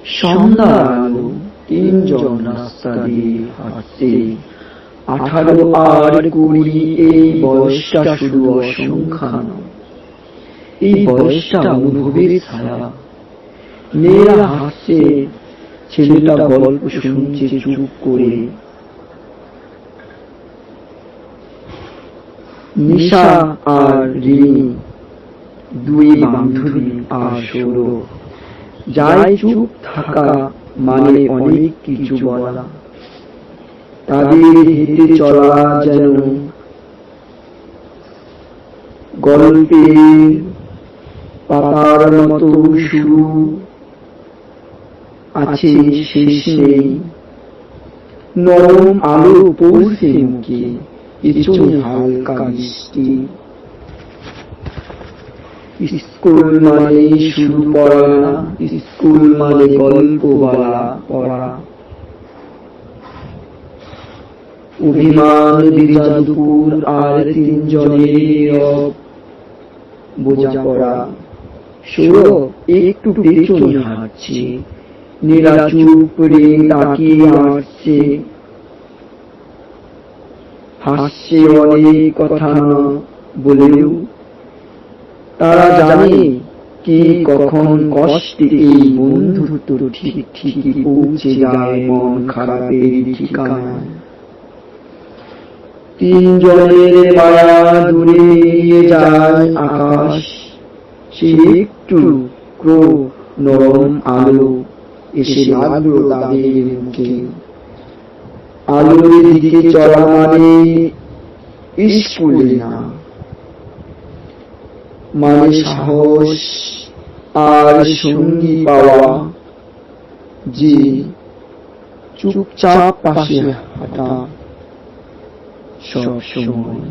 সন্ধ্যা আলো, তিনজন রাস্তা দিয়ে হাঁটছে। 18 আর 20 এই বয়সটা শুধু অসংখ্যা নয়, এই বয়সটা অনুভবের ছায়া। মেয়েরা হাসছে, ছেলেটা গল্প শুনছে চুপ করে। নিশা আর রিমি, দুই বান্ধবী আর সৌরভ, যাই চুপ থাকা মানে অনেক কিছু বলা। তাদের হেঁটে চলা যেন গল্পের পাতার মতো শুরু আছে, শেষ নেই। নরম আলো পড়ছে মুখে, পেছনে হালকা বৃষ্টি। স্কুল মানে শুধু পড়া না, স্কুল মানে গল্প বলা, পড়া। অভিমান, বিজাদুপুর আর তিনজনের বোঝাপড়া। সৌরভ একটু পেছনে হাঁটছে, নীলা চুপ করে তাকিয়ে আসছে। হাসছে অনেক কথা না বলেও। তারা জানে কি কখন কষ্টে এই বন্ধুত্ব ঠিকই পৌঁছে যায় মন খারাপের ঠিকানায়। তিনজনের মায়া দূরে নিয়ে যায় আকাশ, সে একটু নরম আলো এসে লাগলো তাদের মুখে। আলোর দিকে চলা মানে স্কুলে না, মানে সাহস আর সঙ্গী পাওয়া, যে চুপচাপ পাশে হাঁটা সব সময়।